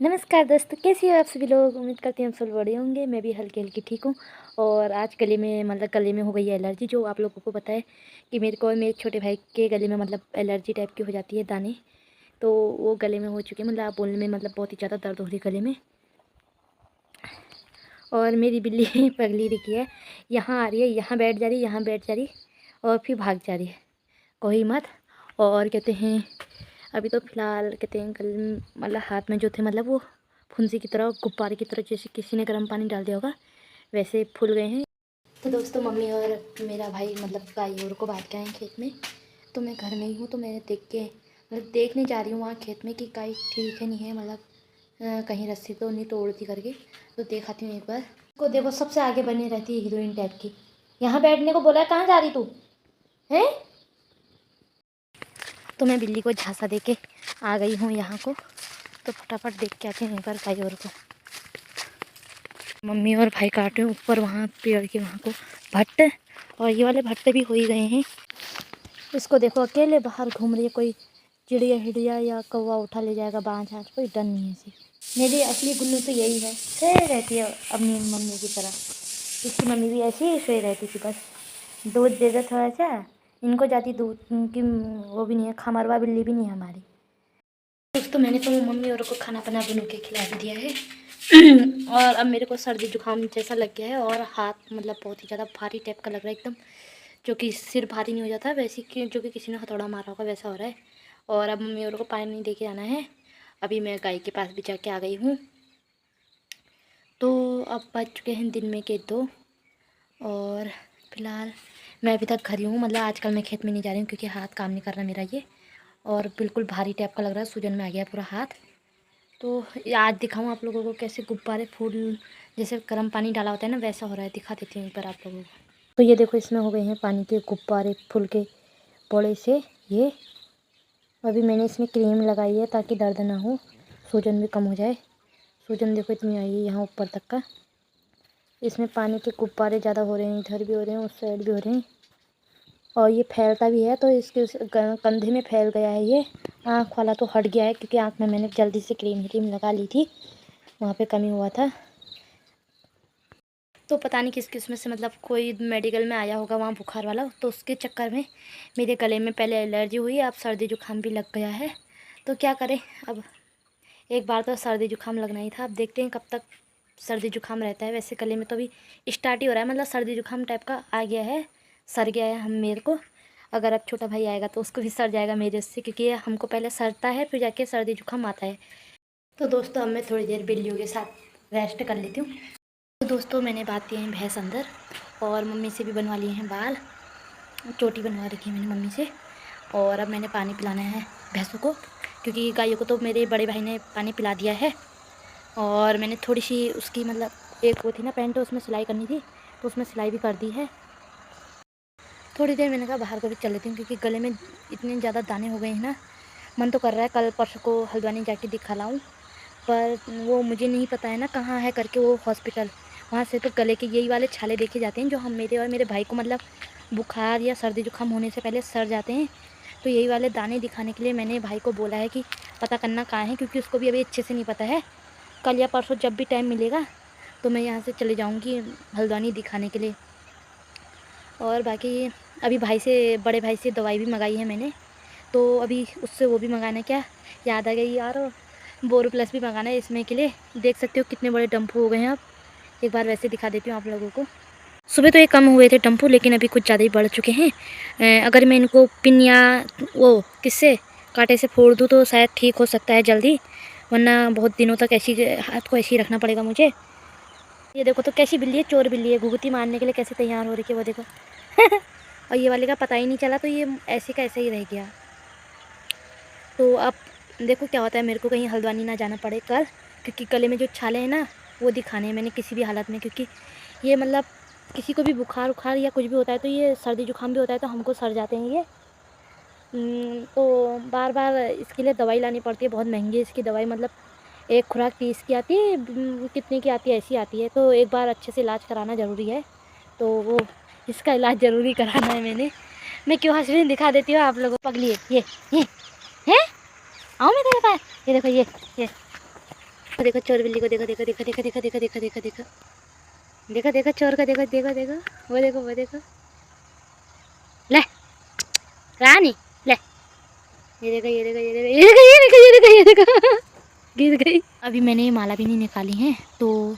नमस्कार दोस्तों, कैसे हो आप सभी लोग। उम्मीद करती हैं हम सब बड़े होंगे। मैं भी हल्की हल्की ठीक हूँ। और आज गले में हो गई है एलर्जी, जो आप लोगों को पता है कि मेरे को और मेरे छोटे भाई के गले में एलर्जी टाइप की हो जाती है, दाने। तो वो गले में हो चुके हैं, आप बोलने में बहुत ही ज़्यादा दर्द हो रही है गले में। और मेरी बिल्ली पगली रखी है, यहाँ आ रही है, यहाँ बैठ जा रही, यहाँ बैठ जा रही और फिर भाग जा रही है, कोई मत। और कहते हैं अभी तो फ़िलहाल कहते हैं कल हाथ में जो थे वो फुंसी की तरह, गुब्बारे की तरह, जैसे किसी ने गर्म पानी डाल दिया होगा वैसे फूल गए हैं। तो दोस्तों मम्मी और मेरा भाई गाय और को बांध के आए खेत में। तो मैं घर में ही हूँ, तो मैं देखने जा रही हूँ वहाँ खेत में कि गाय ठीक है नहीं है, कहीं रस्सी तो नहीं तोड़ती करके। तो देखाती हूँ एक बार को। देखो सबसे आगे बनी रहती है हीरोइन टाइप की। यहाँ बैठने को बोला है, कहाँ जा रही तू है। तो मैं बिल्ली को झांसा दे के आ गई हूँ यहाँ को। तो फटाफट देख के आते हैं एक बार गाय और को। मम्मी और भाई काटे ऊपर वहाँ पेड़ के वहाँ को भट्ट, और ये वाले भट्टे भी हो ही गए हैं। इसको देखो अकेले बाहर घूम रही है, कोई चिड़िया हिड़िया या कौवा उठा ले जाएगा, बाँझ आज कोई डर नहीं है इसे। मेरी असली गुल्लू तो यही है, सोए रहती है अपनी मम्मी की तरह। इसकी मम्मी भी ऐसी ही सोए रहती थी, बस दूध दे दो थोड़ा सा। इनको जाती दूध की वो भी नहीं है, खमरवा बिल्ली भी नहीं है हमारी। दोस्तों मैंने तो मम्मी और को खाना बना बना के खिला भी दिया है। और अब मेरे को सर्दी जुकाम जैसा लग गया है, और हाथ बहुत ही ज़्यादा भारी टाइप का लग रहा है एकदम, जो कि सिर भारी नहीं हो जाता वैसे कि जो कि किसी ने हथौड़ा मारा होगा वैसा हो रहा है। और अब मम्मी और को पानी नहीं दे के आना है। अभी मैं गाय के पास भी जाके आ गई हूँ। तो अब बज चुके हैं दिन में के 2। और फिलहाल मैं अभी तक घर ही हूँ, आजकल मैं खेत में नहीं जा रही हूँ क्योंकि हाथ काम नहीं कर रहा मेरा ये, और बिल्कुल भारी टाइप का लग रहा है, सूजन में आ गया पूरा हाथ। तो आज दिखाऊँ आप लोगों को कैसे गुब्बारे फूल, जैसे गर्म पानी डाला होता है ना वैसा हो रहा है। दिखा देती हूँ एक बार आप लोगों को। तो ये देखो इसमें हो गए हैं पानी के गुब्बारे फूल के बड़े से ये। अभी मैंने इसमें क्रीम लगाई है ताकि दर्द ना हो, सूजन भी कम हो जाए। सूजन देखो इतनी आई है यहाँ ऊपर तक का। इसमें पानी के गुब्बारे ज़्यादा हो रहे हैं, इधर भी हो रहे हैं, उस साइड भी हो रहे हैं। और ये फैलता भी है, तो इसके कंधे में फैल गया है ये। आँख वाला तो हट गया है क्योंकि आँख में मैंने जल्दी से क्रीम लगा ली थी, वहाँ पे कमी हुआ था। तो पता नहीं किस किस में से कोई मेडिकल में आया होगा वहाँ बुखार वाला, तो उसके चक्कर में मेरे गले में पहले एलर्जी हुई, अब सर्दी जुकाम भी लग गया है। तो क्या करें अब, एक बार तो सर्दी जुकाम लगना ही था। अब देखते हैं कब तक सर्दी जुकाम रहता है। वैसे गले में तो अभी स्टार्ट ही हो रहा है, सर्दी जुकाम टाइप का आ गया है, सर गया है हम मेरे को। अगर अब छोटा भाई आएगा तो उसको भी सर जाएगा मेरे से, क्योंकि हमको पहले सरता है फिर जाके सर्दी जुकाम आता है। तो दोस्तों अब मैं थोड़ी देर बिल्लियों के साथ रेस्ट कर लेती हूँ। तो दोस्तों मैंने बात दिए हैं भैंस अंदर, और मम्मी से भी बनवा लिए हैं बाल, चोटी बनवा रखी है मैंने मम्मी से। और अब मैंने पानी पिलाना है भैंसों को, क्योंकि गायों को तो मेरे बड़े भाई ने पानी पिला दिया है। और मैंने थोड़ी सी उसकी एक वो थी ना पैंट, उसमें सिलाई करनी थी, तो उसमें सिलाई भी कर दी है। थोड़ी देर मैंने कहा बाहर को भी चल लेती हूँ, क्योंकि गले में इतने ज़्यादा दाने हो गए हैं ना। मन तो कर रहा है कल परसों को हल्द्वानी जाके दिखा लाऊँ, पर वो मुझे नहीं पता है ना कहाँ है करके वो हॉस्पिटल। वहाँ से तो गले के यही वाले छाले देखे जाते हैं जो हम मेरे और मेरे भाई को बुखार या सर्दी जुकाम होने से पहले सड़ जाते हैं। तो यही वाले दाने दिखाने के लिए मैंने भाई को बोला है कि पता करना कहाँ है, क्योंकि उसको भी अभी अच्छे से नहीं पता है। कल या परसों जब भी टाइम मिलेगा तो मैं यहाँ से चले जाऊँगी हल्द्वानी दिखाने के लिए। और बाकी अभी बड़े भाई से दवाई भी मंगाई है मैंने, तो अभी उससे वो भी मंगाना, क्या याद आ गई यार, बोरो प्लस भी मंगाना है इसमें के लिए। देख सकते हो कितने बड़े डंपू हो गए हैं अब। एक बार वैसे दिखा देती हूँ आप लोगों को। सुबह तो ये कम हुए थे डंपू, लेकिन अभी कुछ ज़्यादा ही बढ़ चुके हैं। अगर मैं इनको पिन या वो किससे कांटे से फोड़ दूँ तो शायद ठीक हो सकता है जल्दी, वरना बहुत दिनों तक ऐसी हाथ को ऐसे ही रखना पड़ेगा मुझे। ये देखो तो कैसी बिल्ली है, चोर बिल्ली है, घुघुती मारने के लिए कैसे तैयार हो रही है वो देखो। और ये वाले का पता ही नहीं चला, तो ये ऐसे का ऐसे ही रह गया। तो अब देखो क्या होता है, मेरे को कहीं हल्द्वानी ना जाना पड़े कल, क्योंकि गले में जो छाले हैं ना वो दिखाने हैं मैंने किसी भी हालत में। क्योंकि ये किसी को भी बुखार उखार या कुछ भी होता है, तो ये सर्दी जुकाम भी होता है तो हमको सर जाते हैं ये। तो बार बार इसके लिए दवाई लानी पड़ती है, बहुत महंगी है इसकी दवाई। एक खुराक 30 की आती है, कितने की आती है ऐसी आती है। तो एक बार अच्छे से इलाज कराना ज़रूरी है, तो वो इसका इलाज ज़रूरी कराना है मैंने। मैं क्यों हंस रही हूँ दिखा देती हूँ आप लोगों को। पगली है ये है। आओ मैं तेरे पास, ये देखो ये देखो चोर बिल्ली को, देखो देखो देखो देखो देखो देखो देखो देखो देखो देखो देखो चोर का, देखो देखो देखो, वो देखो ले रानी ले, ये देखो ये देखो ये देखो ये देखो ये देखो ये देखो ये देखो गिर गई। अभी मैंने ये माला भी नहीं निकाली है, तो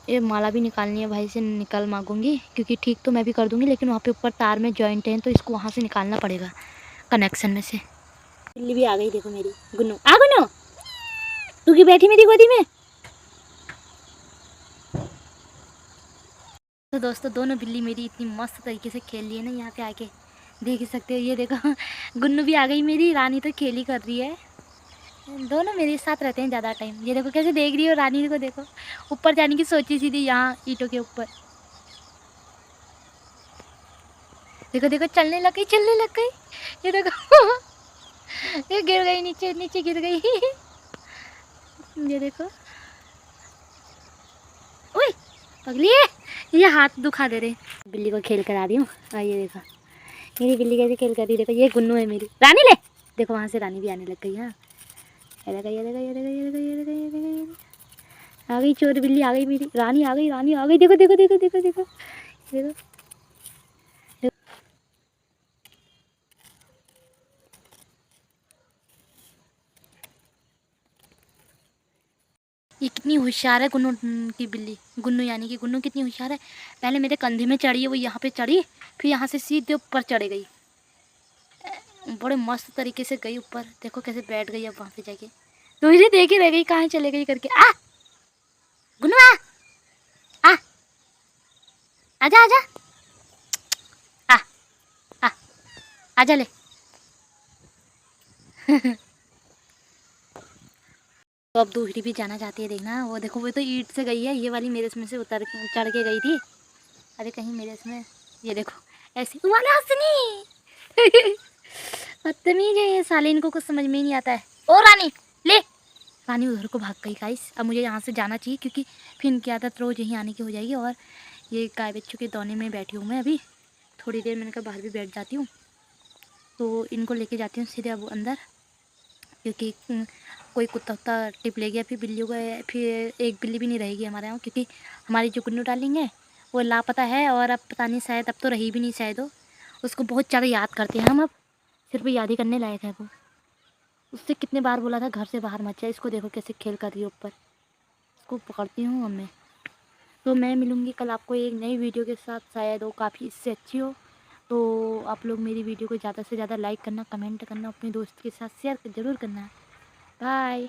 ये माला भी निकालनी है, भाई से निकल मांगूंगी, क्योंकि ठीक तो मैं भी कर दूंगी, लेकिन वहाँ पे ऊपर तार में जॉइंट है तो इसको वहाँ से निकालना पड़ेगा कनेक्शन में से। बिल्ली भी आ गई, देखो मेरी गुन्नू, आ गुन्नू तू की बैठी मेरी गोदी में। तो दोस्तों दोनों बिल्ली मेरी इतनी मस्त तरीके से खेल रही है ना, यहाँ पे आके देख ही सकते हो। ये देखो गुन्नू भी आ गई मेरी, रानी तो खेल ही कर रही है। दोनों मेरे साथ रहते हैं ज़्यादा टाइम। ये देखो कैसे देख रही हो रानी को, देखो ऊपर जाने की सोची सीधी यहाँ ईंटों के ऊपर। देखो देखो चलने लग गई, चलने लग गई। ये देखो ये गिर गई, नीचे नीचे गिर गई ये देखो, ओए पगली ये हाथ दुखा दे रहे। बिल्ली को खेल कर आ रही हूँ, ये देखो मेरी बिल्ली कैसे खेल कर रही है। देखो ये गुन्नू है मेरी, रानी ले, देखो वहाँ से रानी भी आने लग गई। हाँ ये देखो ये देखो ये देखो ये देखो ये देखो ये देखो ये देखो आ गई चोर बिल्ली, आ गई मेरी रानी, आ गई रानी आ गई। देखो देखो देखो देखो देखो देखो ये कितनी होशियार है गुन्नू की बिल्ली, गुन्नू यानी कि गुन्नू कितनी होशियार है। पहले मेरे कंधे में चढ़ी है, वो यहाँ पे चढ़ी, फिर यहाँ से सीधे ऊपर चढ़ गई, बड़े मस्त तरीके से गई ऊपर। देखो कैसे बैठ गई अब वहाँ पे जाके, तो मुझे देख ही रह गई कहाँ चले गई करके। आ गुन्नू आ आ आजा आजा आ आ आजा ले तो अब दूसरी भी जाना चाहती है, देखना वो देखो, वो तो ईंट से गई है, ये वाली मेरे इसमें से उतर चढ़ के गई थी। अरे कहीं मेरे इसमें, ये देखो ऐसी वाला हंसनी बदतमीज है ये साले, इनको कुछ समझ में ही नहीं आता है। ओ रानी ले, रानी उधर को भाग गई गाइस। अब मुझे यहाँ से जाना चाहिए, क्योंकि फिर इनकी आदत रोज़ यहीं आने की हो जाएगी। और ये गाय बच्चों के दौने में बैठी हूँ मैं अभी, थोड़ी देर मैंने कहा बाहर भी बैठ जाती हूँ, तो इनको लेके जाती हूँ सीधे अब अंदर, क्योंकि कोई कुत्ता उत्ता टिप ले गया, फिर बिल्लियों का, फिर एक बिल्ली भी नहीं रहेगी हमारे यहाँ, क्योंकि हमारी जो गुन्नू डार्लिंग है वो लापता है, और अब पता नहीं शायद अब तो रही भी नहीं शायद वो। उसको बहुत ज़्यादा याद करते हैं हम, अब सिर्फ याद ही करने लायक है वो। उससे कितने बार बोला था घर से बाहर मत जाए, इसको देखो कैसे खेल कर रही है ऊपर। इसको पकड़ती हूँ अब मैं। तो मैं मिलूँगी कल आपको एक नई वीडियो के साथ, शायद वो काफ़ी इससे अच्छी हो। तो आप लोग मेरी वीडियो को ज़्यादा से ज़्यादा लाइक करना, कमेंट करना, अपने दोस्त के साथ शेयर ज़रूर करना। बाय।